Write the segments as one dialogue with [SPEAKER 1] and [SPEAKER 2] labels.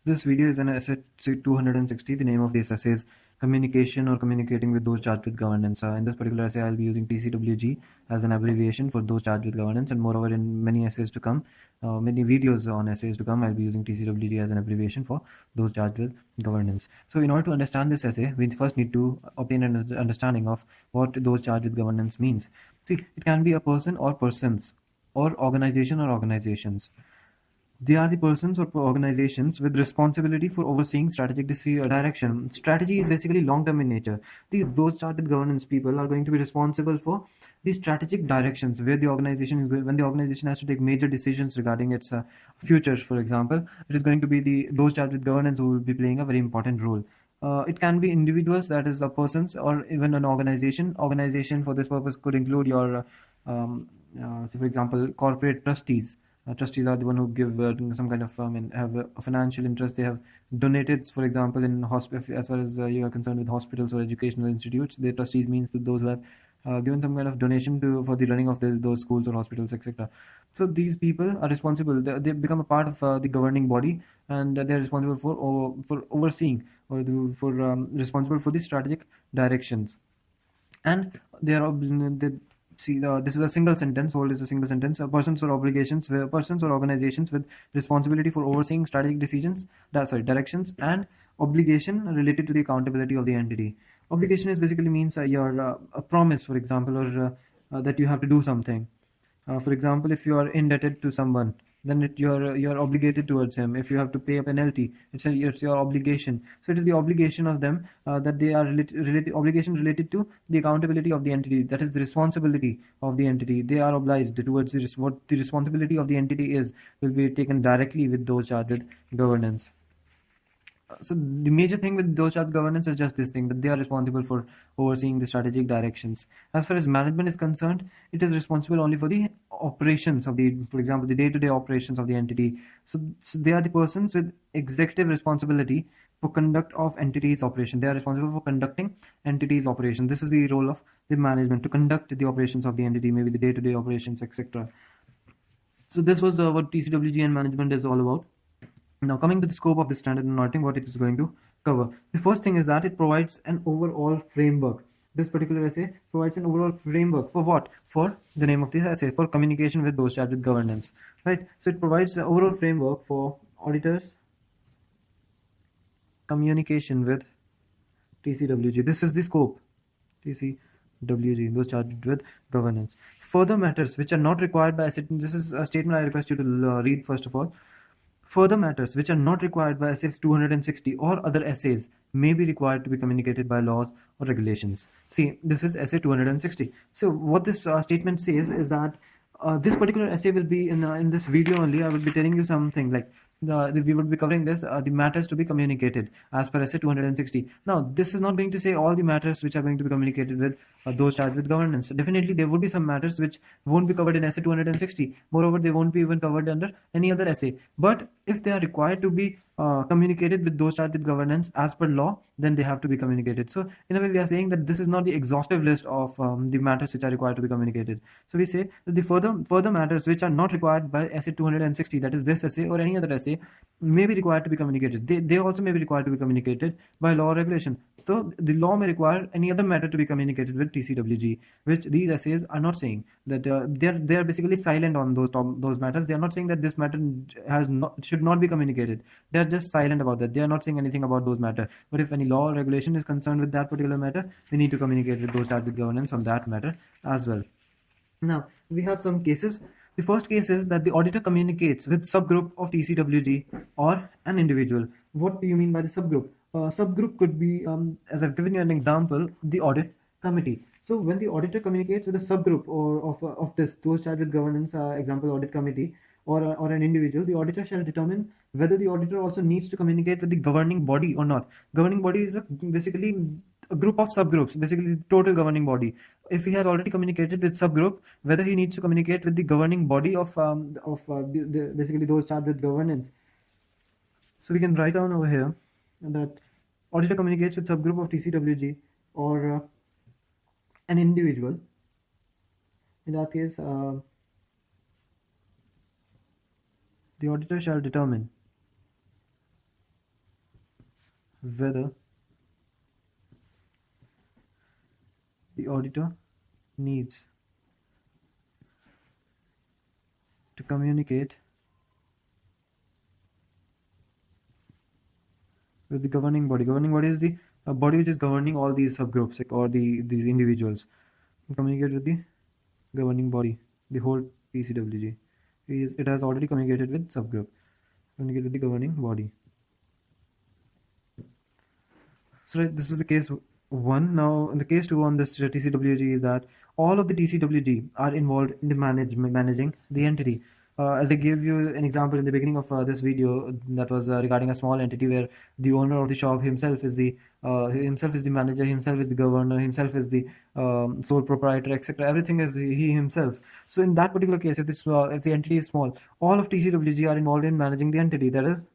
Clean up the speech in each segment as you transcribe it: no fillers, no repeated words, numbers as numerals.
[SPEAKER 1] This video is an essay 260. The name of this essay is Communication or Communicating with Those Charged with Governance. In this particular essay, I'll be using TCWG as an abbreviation for those charged with governance, and moreover, in many essays to come, many videos on essays to come, I'll be using TCWG as an abbreviation for those charged with governance. So, in order to understand this essay, we first need to obtain an understanding of what those charged with governance means. See, it can be a person or persons, or organization or organizations. They are the persons or organizations with responsibility for overseeing strategic direction. Strategy is basically long-term in nature. Those chartered governance people are going to be responsible for the strategic directions where the organization is going. When the organization has to take major decisions regarding its future, for example, it is going to be those charged with governance who will be playing a very important role. It can be individuals, that is, persons, or even an organization. Organization for this purpose could include your, say, for example, corporate trustees. Trustees are the one who give some kind of have a financial interest. They have donated, for example, in hospital. As far as you are concerned with hospitals or educational institutes, the trustees means that those who have given some kind of donation for the running of those schools or hospitals, etc. So these people are responsible. They become a part of the governing body, and they are responsible for overseeing, or responsible for the strategic directions. And they are this is a single sentence. Hold is a single sentence. Persons or obligations, where persons or organizations with responsibility for overseeing strategic decisions, directions, and obligation related to the accountability of the entity. Obligation is basically means your a promise, for example, or that you have to do something. For example, if you are indebted to someone, then you're obligated towards him. If you have to pay a penalty, it's your obligation. So it is the obligation of them, that they are obligation related to the accountability of the entity. That is the responsibility of the entity. They are obliged towards what the responsibility of the entity is, will be taken directly with those charged with governance. So the major thing with those charged governance is just this thing, that they are responsible for overseeing the strategic directions. As far as management is concerned, it is responsible only for the operations of for example, the day-to-day operations of the entity. So they are the persons with executive responsibility for conduct of entities operation. They are responsible for conducting entities operation. This is the role of the management, to conduct the operations of the entity, maybe the day-to-day operations, etc. So this was what TCWG and management is all about. Now, coming to the scope of the standard and auditing, what it is going to cover. The first thing is that it provides an overall framework. This particular essay provides an overall framework for what? For the name of this essay, for communication with those charged with governance, right? So it provides an overall framework for auditors' communication with TCWG. This is the scope. TCWG, those charged with governance. Further matters which are not required by essay. This is a statement I request you to read first of all. Further matters which are not required by SF 260 or other essays may be required to be communicated by laws or regulations. See, this is essay 260. So what this statement says is that this particular essay will be in this video only. I will be telling you something like we would be covering this the matters to be communicated as per essay 260. Now, this is not going to say all the matters which are going to be communicated with those charged with governance. Definitely, there would be some matters which won't be covered in essay 260. Moreover, they won't be even covered under any other essay. But if they are required to be communicated with those charged with governance as per law, then they have to be communicated. So in a way, we are saying that this is not the exhaustive list of the matters which are required to be communicated. So we say that the further matters which are not required by essay 260, that is this essay or any other essay, may be required to be communicated. They also may be required to be communicated by law or regulation. So the law may require any other matter to be communicated with TCWG, which these essays are not saying. That they are basically silent on those matters. They are not saying that this matter should not be communicated. They are just silent about that. They are not saying anything about those matter. But if any law or regulation is concerned with that particular matter, we need to communicate with those charged with governance on that matter as well. Now, we have some cases. The first case is that the auditor communicates with subgroup of TCWG or an individual. What do you mean by the subgroup? Subgroup could be, as I've given you an example, the audit committee. So when the auditor communicates with a subgroup or of those charged with governance, example audit committee, or an individual, the auditor shall determine whether the auditor also needs to communicate with the governing body or not. Governing body is basically a group of subgroups, basically the total governing body. If he has already communicated with subgroup, whether he needs to communicate with the governing body of basically those charged with governance. So we can write down over here that auditor communicates with subgroup of TCWG or an individual. In that case, the auditor shall determine whether the auditor needs to communicate with the governing body. Governing body is the body which is governing all these subgroups, like, or these individuals. Communicate with the governing body, the whole TCWG. It has already communicated with subgroup. Communicate with the governing body. So right, this is the case 1. Now in the case 2 on this TCWG is that all of the TCWG are involved in the managing the entity. As I gave you an example in the beginning of this video, that was regarding a small entity where the owner of the shop himself is the manager, himself is the governor, himself is the sole proprietor, etc. Everything is he himself. So in that particular case, if the entity is small, all of TCWG are involved in managing the entity. That is,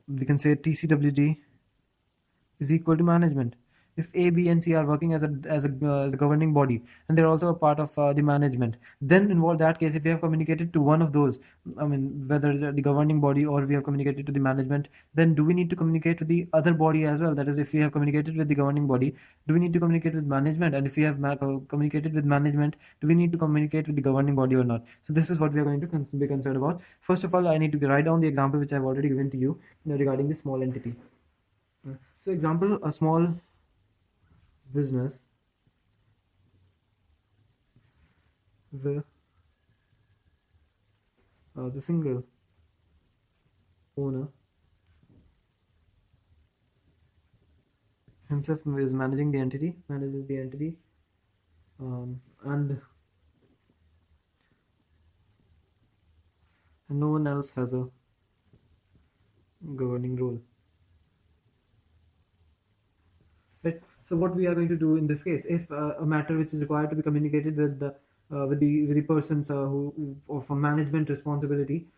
[SPEAKER 1] we can say TCWG is equal to management. If A, B, and C are working as a governing body, and they're also a part of the management, then in that case, if we have communicated to one of those, I mean, whether the governing body or we have communicated to the management, then do we need to communicate to the other body as well? That is, if we have communicated with the governing body, do we need to communicate with management? And if we have communicated with management, do we need to communicate with the governing body or not? So this is what we are going to be concerned about. First of all, I need to write down the example which I've already given to you regarding the small entity. So example, a small business where the single owner himself is managing the entity, manages the entity, and no one else has a governing role. Right. So what we are going to do in this case, if a matter which is required to be communicated with the persons who for management responsibility,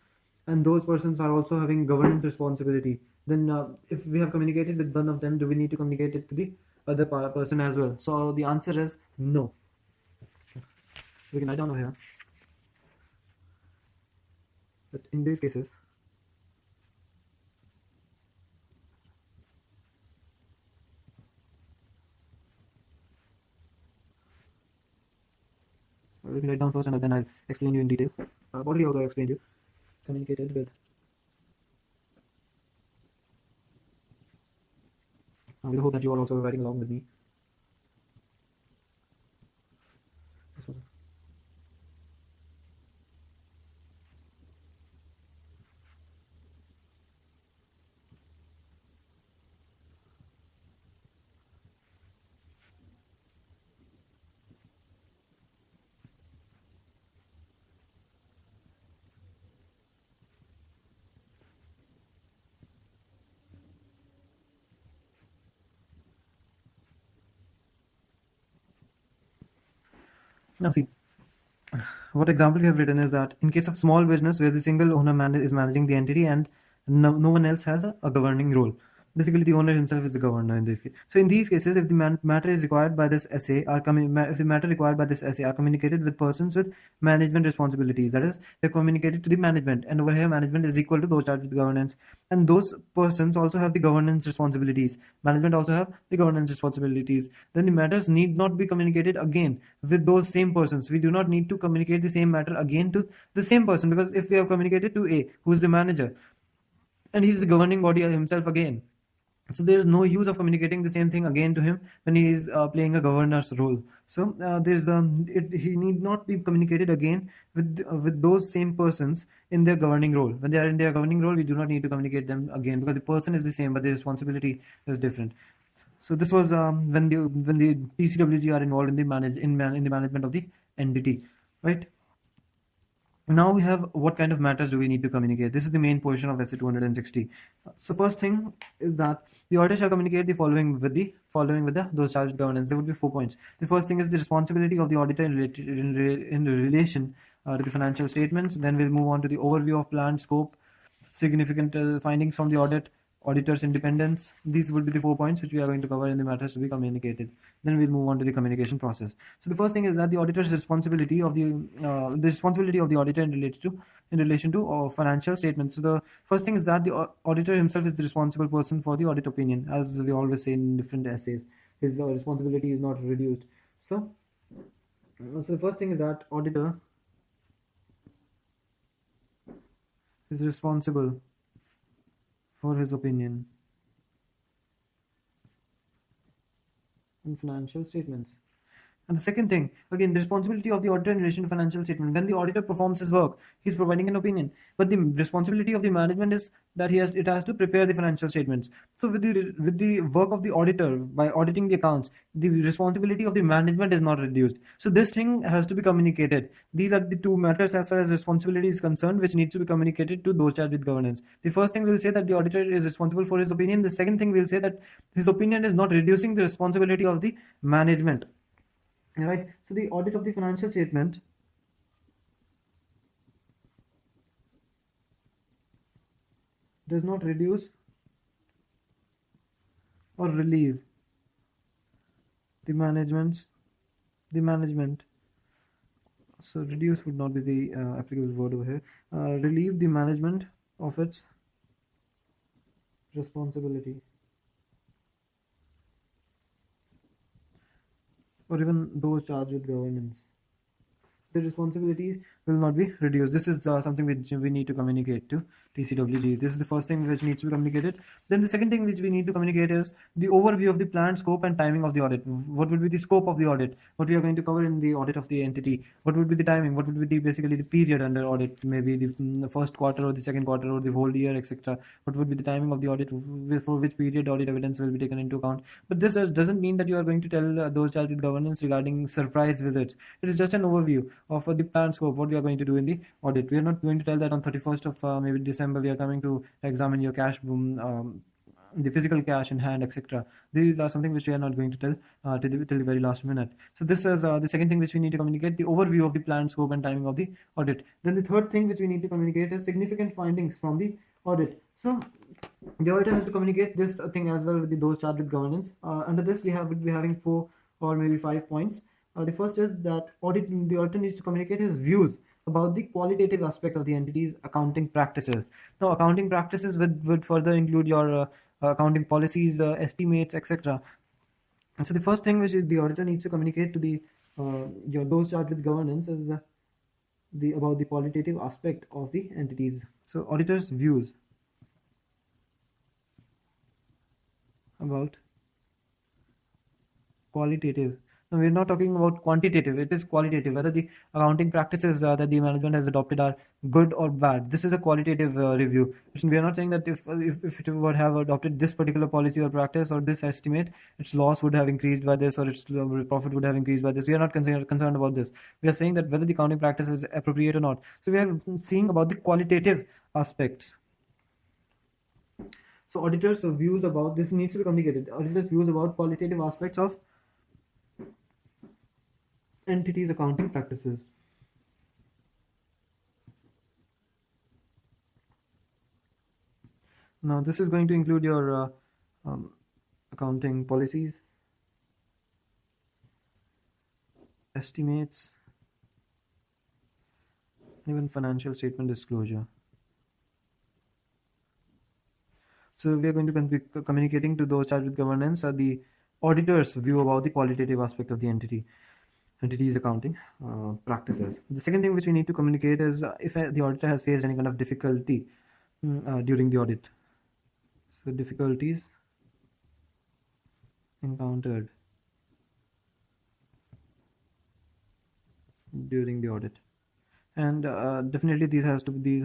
[SPEAKER 1] and those persons are also having governance responsibility, then if we have communicated with one of them, do we need to communicate it to the other person as well? So the answer is no. We can write down over here. But in these cases, let me write down first and then I'll explain you in detail. Already also explained you. Communicated with. I will hope that you are also writing along with me. Now see, what example we have written is that in case of small business where the single owner is managing the entity and no one else has a governing role. Basically, the owner himself is the governor in this case. So in these cases, if the matter is required by this essay if the matter required by this essay are communicated with persons with management responsibilities, that is, they're communicated to the management, and over here management is equal to those charged with governance, and those persons also have the governance responsibilities. Management also have the governance responsibilities. Then the matters need not be communicated again with those same persons. We do not need to communicate the same matter again to the same person, because if we have communicated to A, who is the manager, and he's the governing body himself again, so there is no use of communicating the same thing again to him when he is playing a governor's role. So he need not be communicated again with those same persons in their governing role. When they are in their governing role, we do not need to communicate them again, because the person is the same but the responsibility is different. So this was when the TCWG are involved in the management of the entity, right? Now we have what kind of matters do we need to communicate. This is the main portion of essay 260. So first thing is that the auditor shall communicate the following with those charged with governance. There would be 4 points. The first thing is the responsibility of the auditor in relation to the financial statements. Then we'll move on to the overview of plan, scope, significant findings from the audit, auditor's independence. These would be the 4 points which we are going to cover in the matters to be communicated. Then we'll move on to the communication process. So the first thing is that the auditor's responsibility of the responsibility of the auditor in relation to financial statements. So the first thing is that the auditor himself is the responsible person for the audit opinion, as we always say in different essays. His responsibility is not reduced. So the first thing is that auditor is responsible for his opinion in financial statements. And the second thing, again, the responsibility of the auditor in relation to financial statement. When the auditor performs his work, he's providing an opinion. But the responsibility of the management is that it has to prepare the financial statements. So with the work of the auditor by auditing the accounts, the responsibility of the management is not reduced. So this thing has to be communicated. These are the two matters as far as responsibility is concerned, which needs to be communicated to those charged with governance. The first thing we'll say that the auditor is responsible for his opinion. The second thing we'll say that his opinion is not reducing the responsibility of the management. Right, so the audit of the financial statement does not reduce or relieve the management. So reduce would not be the applicable word over here. Relieve the management of its responsibility, or even those charged with governance. The responsibilities will not be reduced. This is something which we need to communicate to TCWG. This is the first thing which needs to be communicated. Then the second thing which we need to communicate is the overview of the plan, scope, and timing of the audit. What would be the scope of the audit? What we are going to cover in the audit of the entity? What would be the timing? What would be basically the period under audit? Maybe the first quarter or the second quarter or the whole year, etc. What would be the timing of the audit? For which period audit evidence will be taken into account? But this doesn't mean that you are going to tell those charged with governance regarding surprise visits. It is just an overview of the plan scope, what we are going to do in the audit. We are not going to tell that on 31st of maybe December we are coming to examine your cash boom, the physical cash in hand, etc. These are something which we are not going to tell till the very last minute. So this is the second thing which we need to communicate, the overview of the plan scope and timing of the audit. Then the third thing which we need to communicate is significant findings from the audit. So the auditor has to communicate this thing as well with those charged with governance. Under this we would be having 4 or maybe 5 points. The first is that the auditor needs to communicate his views about the qualitative aspect of the entity's accounting practices. Now, accounting practices would further include your accounting policies, estimates, etc. And so the first thing which the auditor needs to communicate to the those charged with governance is about the qualitative aspect of the entities. So auditors' views about qualitative. Now, we're not talking about quantitative, it is qualitative, whether the accounting practices that the management has adopted are good or bad. This is a qualitative review. We are not saying that if it would have adopted this particular policy or practice or this estimate, its loss would have increased by this or its profit would have increased by this. We are not concerned about this. We are saying that whether the accounting practice is appropriate or not. So we are seeing about the qualitative aspects. So auditors' views about this needs to be communicated. Auditors' views about qualitative aspects of entities' accounting practices. Now this is going to include your accounting policies, estimates, even financial statement disclosure. So we are going to be communicating to those charged with governance the auditor's view about the qualitative aspect of the entity's accounting practices. The second thing which we need to communicate is if the auditor has faced any kind of difficulty during the audit. So difficulties encountered during the audit, and definitely these has to be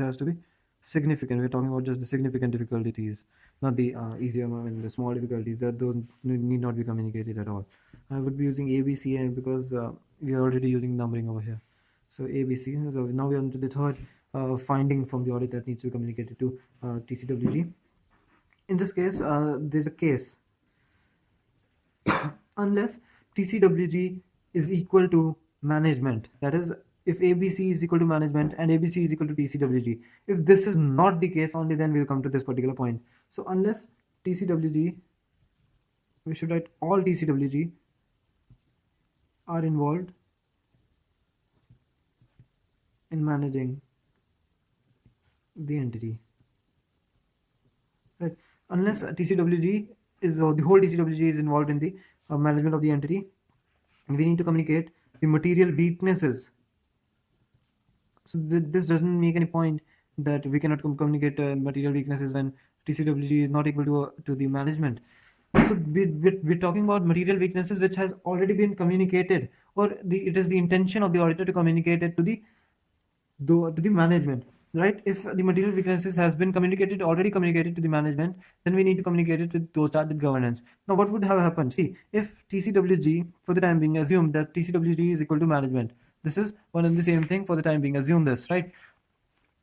[SPEAKER 1] significant. We're talking about just the significant difficulties, not the easier and the small difficulties. That those need not be communicated at all. I would be using ABC because we are already using numbering over here. So ABC. So now we are on to the third finding from the audit that needs to be communicated to TCWG. In this case, there's a case. Unless TCWG is equal to management, that is, if ABC is equal to management and ABC is equal to TCWG. If this is not the case, only then we'll come to this particular point. So unless TCWG, we should write all TCWG are involved in managing the entity, right? Unless TCWG is the whole TCWG is involved in the management of the entity, we need to communicate the material weaknesses. So this doesn't make any point that we cannot communicate material weaknesses when TCWG is not equal to the management. So we're talking about material weaknesses which has already been communicated, or it is the intention of the auditor to communicate it to the management, right? If the material weaknesses has been already communicated to the management, then we need to communicate it with those charged with governance. Now what would have happened? See, if TCWG, for the time being, assume that TCWG is equal to management, this is one and the same thing for the time being, assume this, right?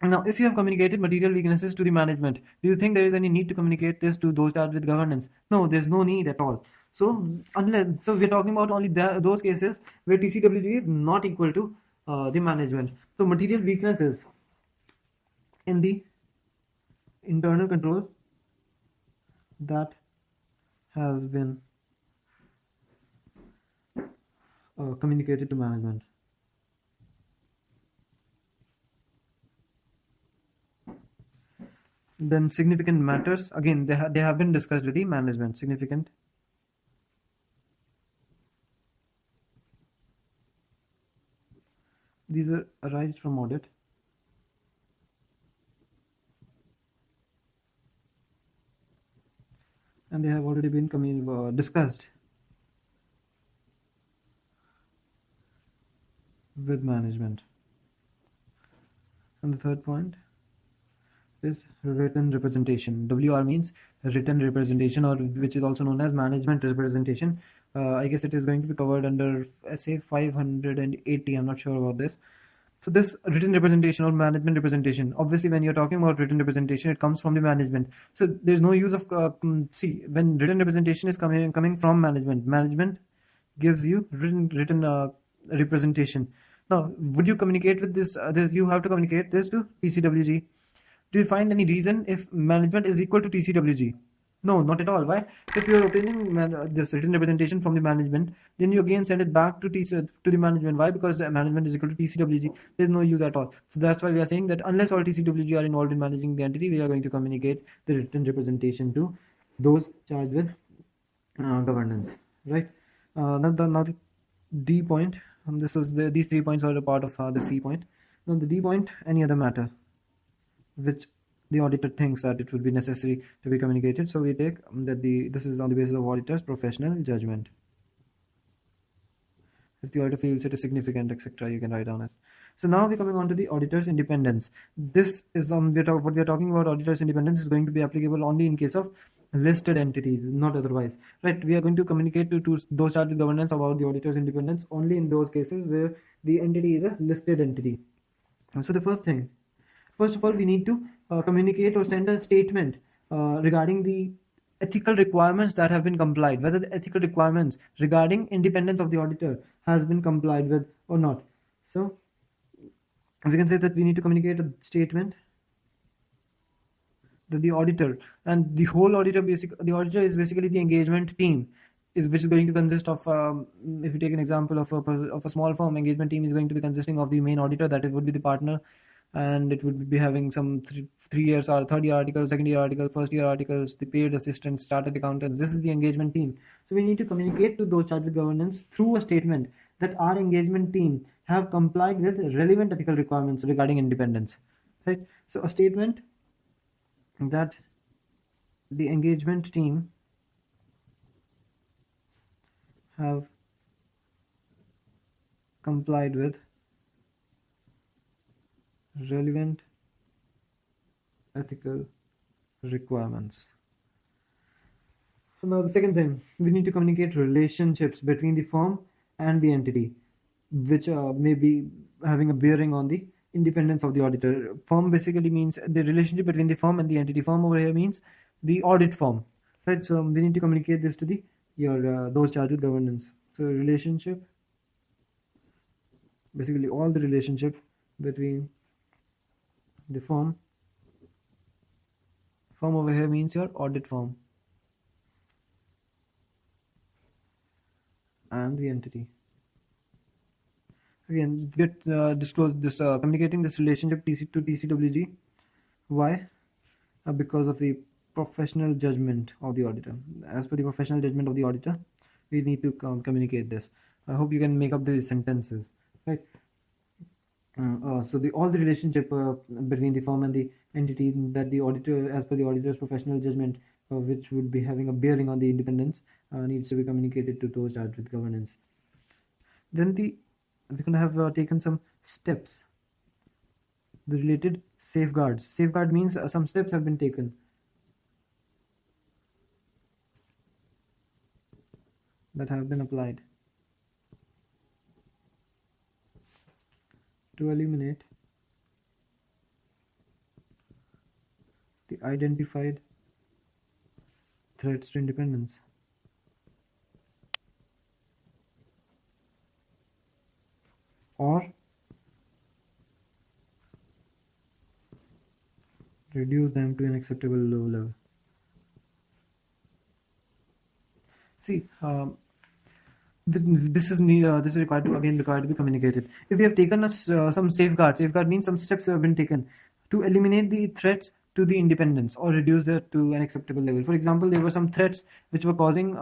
[SPEAKER 1] Now, if you have communicated material weaknesses to the management, do you think there is any need to communicate this to those charged with governance? No, there's no need at all. So we're talking about only those cases where TCWG is not equal to the management. So material weaknesses in the internal control that has been communicated to management. Then significant matters, again, they have been discussed with the management. Significant these are arised from audit and they have already been discussed with management. And the third point is written representation. WR means written representation, or which is also known as management representation. I guess it is going to be covered under SA 580. I'm not sure about this. So this written representation or management representation, obviously when you're talking about written representation, it comes from the management. So there's no use of see, when written representation is coming from management gives you written representation. Now, would you communicate with this? You have to communicate this to TCWG. Do you find any reason if management is equal to TCWG? No, not at all. Why? If you're obtaining this written representation from the management, then you again send it back to the management. Why? Because management is equal to TCWG. There's no use at all. So that's why we are saying that unless all TCWG are involved in managing the entity, we are going to communicate the written representation to those charged with governance. Right? Now the D point. These 3 points are a part of the C point. Now the D point, any other matter which the auditor thinks that it will be necessary to be communicated. So we take that this is on the basis of auditor's professional judgment. If the auditor feels it is significant, etc., you can write down it. So now we're coming on to the auditor's independence. This is what we are talking about. Auditor's independence is going to be applicable only in case of listed entities, not otherwise, right? We are going to communicate to those charged with governance about the auditor's independence only in those cases where the entity is a listed entity. And so the first of all, we need to communicate or send a statement regarding the ethical requirements that have been complied, whether the ethical requirements regarding independence of the auditor has been complied with or not. So we can say that we need to communicate a statement that the auditor and the whole auditor, the auditor is basically the engagement team, which is going to consist of, if you take an example of a small firm, engagement team is going to be consisting of the main auditor, that it would be the partner, and it would be having some 3 years or third year articles, second year articles, first year articles, the paid assistants, chartered accountants. This is the engagement team. So we need to communicate to those charged with governance through a statement that our engagement team have complied with relevant ethical requirements regarding independence, right? So a statement that the engagement team have complied with relevant ethical requirements. So now the second thing, we need to communicate relationships between the firm and the entity, which may be having a bearing on the independence of the auditor. Firm basically means the relationship between the firm and the entity. Firm over here means the audit firm, right? So we need to communicate this to those charged with governance. So relationship basically all the relationship between the firm over here means your audit firm and the entity. Again, get disclose this communicating this relationship TC to TCWG. Why? Because of the professional judgment of the auditor. As per the professional judgment of the auditor, we need to communicate this. I hope you can make up the sentences, right? So all the relationship between the firm and the entity that the auditor, as per the auditor's professional judgment, which would be having a bearing on the independence, needs to be communicated to those charged with governance. Then we're going to have taken some steps. The related safeguards. Safeguard means some steps have been taken that have been applied to eliminate the identified threats to independence. Or reduce them to an acceptable low level. See, this is required to be communicated. If we have taken some safeguard means some steps have been taken to eliminate the threats to the independence or reduce it to an acceptable level. For example, there were some threats which were causing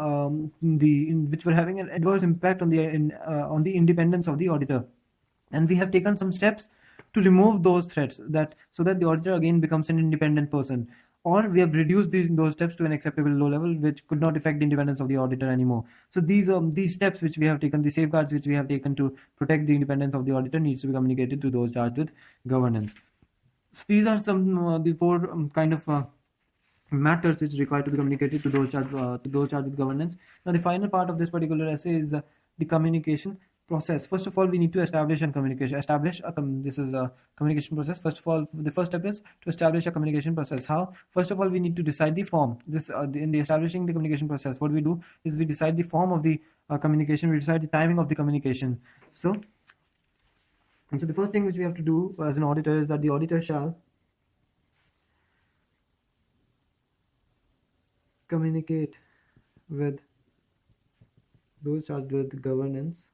[SPEAKER 1] which were having an adverse impact on the independence of the auditor, and we have taken some steps to remove those threats so that the auditor again becomes an independent person, or we have reduced those steps to an acceptable low level which could not affect the independence of the auditor anymore. So these steps which we have taken, the safeguards which we have taken to protect the independence of the auditor, needs to be communicated to those charged with governance. So these are some the four kind of matters which require to be communicated to those charged with governance. Now the final part of this particular essay is the communication process. First of all, we need to establish a communication process. First of all, the first step is to establish a communication process. How? First of all, we need to decide the form. In the establishing the communication process, what we do is we decide the form of the communication. We decide the timing of the communication. So the first thing which we have to do as an auditor is that the auditor shall communicate with those charged with governance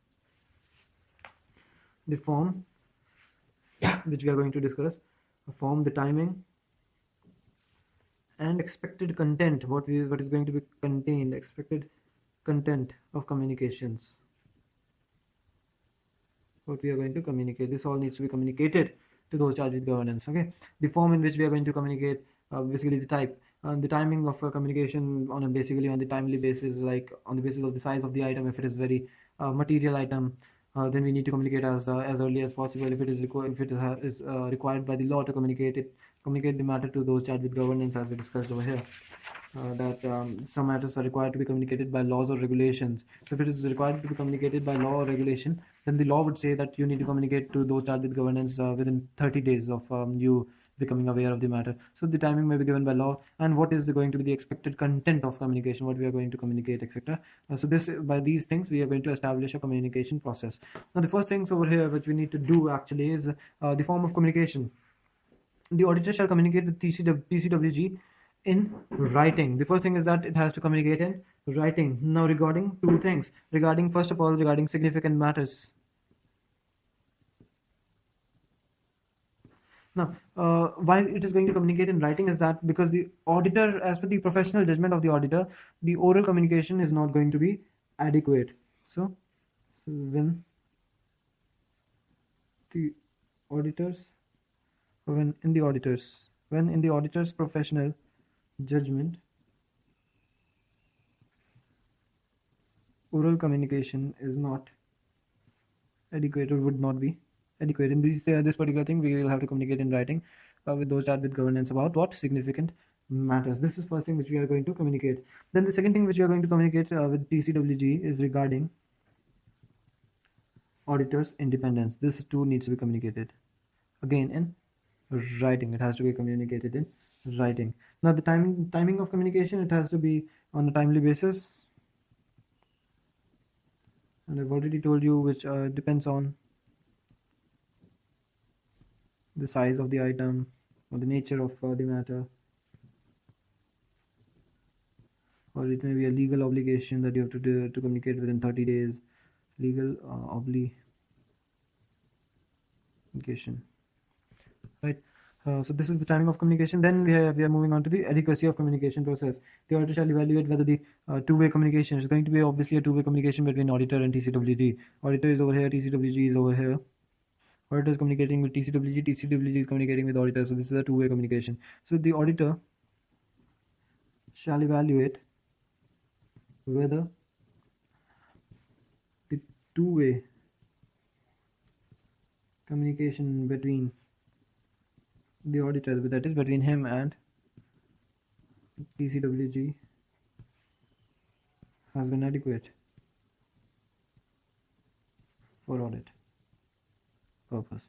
[SPEAKER 1] the form which we are going to discuss, a form, the timing, and expected content, what is going to be contained, expected content of communications, what we are going to communicate. This all needs to be communicated to those charged with governance. Okay, the form in which we are going to communicate, basically the type, the timing of communication on the timely basis, like on the basis of the size of the item. If it is very material item, then we need to communicate as early as possible. If it is required by the law to communicate the matter to those charged with governance, as we discussed over here, that some matters are required to be communicated by laws or regulations. So if it is required to be communicated by law or regulation, then the law would say that you need to communicate to those charged with governance within 30 days of you becoming aware of the matter. So the timing may be given by law, and what is going to be the expected content of communication, what we are going to communicate, etc. So by these things we are going to establish a communication process. Now the first things over here which we need to do actually is the form of communication. The auditor shall communicate with TCWG in writing. The first thing is that it has to communicate in writing. Now regarding two things, first of all regarding significant matters. Now, why it is going to communicate in writing is that because the auditor, as per the professional judgment of the auditor, the oral communication is not going to be adequate. So, when in the auditor's professional judgment, oral communication is not adequate or would not be adequate. In this particular thing, we will have to communicate in writing with those charged with governance about what significant matters. This is first thing which we are going to communicate. Then the second thing which we are going to communicate with TCWG is regarding auditor's independence. This too needs to be communicated again in writing. It has to be communicated in writing. Now the timing of communication, it has to be on a timely basis, and I've already told you which depends on the size of the item or the nature of the matter, or it may be a legal obligation that you have to do, to communicate within 30 days. Legal obligation, right? So this is the timing of communication. Then we are moving on to the adequacy of communication process. The auditor shall evaluate whether the two-way communication is going to be obviously a two-way communication between auditor and TCWG. Auditor is over here, TCWG is over here. Auditor is communicating with TCWG, TCWG is communicating with auditor. So this is a two-way communication. So the auditor shall evaluate whether the two-way communication between the auditor, that is between him and TCWG, has been adequate for audit purpose,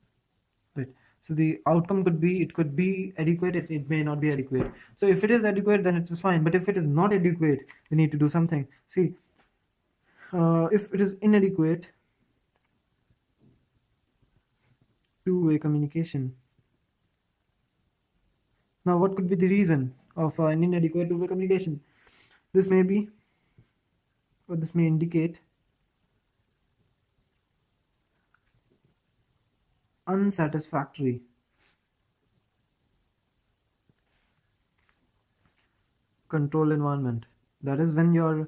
[SPEAKER 1] right? So the outcome could be, it could be adequate, it may not be adequate. So if it is adequate, then it is fine, but if it is not adequate, we need to do something. See, if it is inadequate two-way communication, now what could be the reason of an inadequate two-way communication? This may be, or this may indicate unsatisfactory control environment. That is, when your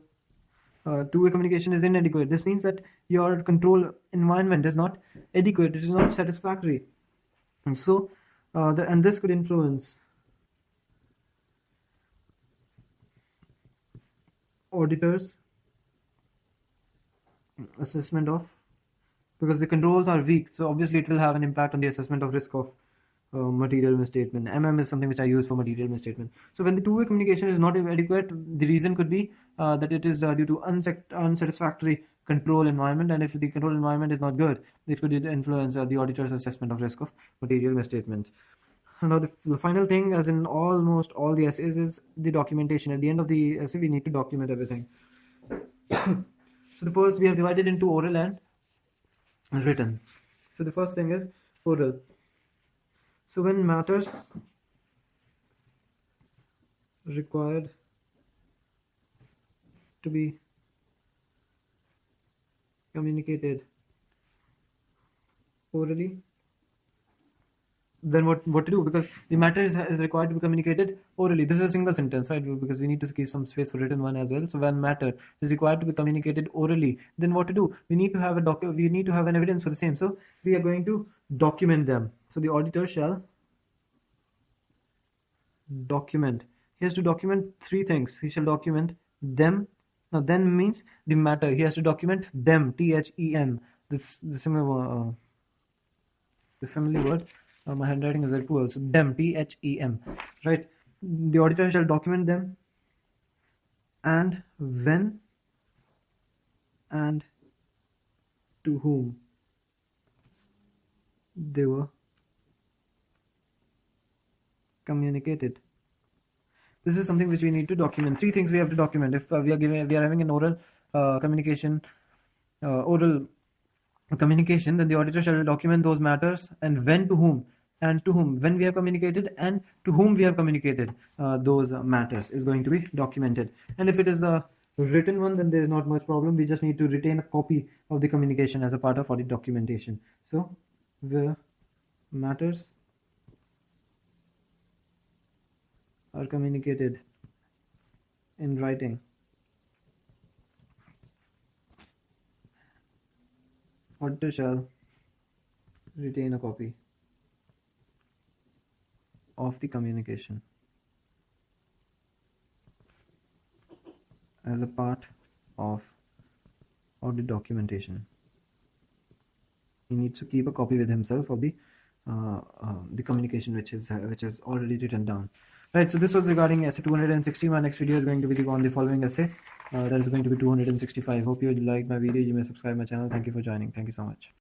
[SPEAKER 1] two-way communication is inadequate, this means that your control environment is not adequate, it is not satisfactory. And so and this could influence auditors' assessment of, because the controls are weak, so obviously it will have an impact on the assessment of risk of material misstatement. MM is something which I use for material misstatement. So when the two-way communication is not adequate, the reason could be that it is due to unsatisfactory control environment, and if the control environment is not good, it could influence the auditor's assessment of risk of material misstatement. Now the final thing, as in almost all the essays, is the documentation. At the end of the essay, we need to document everything. So the first, we have divided into oral and written. So the first thing is oral. So when matters required to be communicated orally, then what to do? Because the matter is required to be communicated orally. This is a single sentence, right? Because we need to keep some space for written one as well. So when matter is required to be communicated orally, then what to do? We need to have we need to have an evidence for the same. So we are going to document them. So the auditor shall document. He has to document three things. He shall document them. Now then means the matter. He has to document them. THEM. The similar the family word. My handwriting is very poor. So them, THEM, right? The auditor shall document them, and when and to whom they were communicated. This is something which we need to document. Three things we have to document. If we are having an oral communication, oral communication, then the auditor shall document those matters, and when, to whom, and to whom, when we have communicated, and to whom we have communicated those matters is going to be documented. And if it is a written one, then there is not much problem. We just need to retain a copy of the communication as a part of audit documentation. So the matters are communicated in writing, auditor shall retain a copy of the communication as a part of audit documentation. He needs to keep a copy with himself of the communication which is already written down. Right, so this was regarding essay 260. My next video is going to be on the following essay. That is going to be 265. Hope you liked my video. You may subscribe my channel. Thank you for joining. Thank you so much.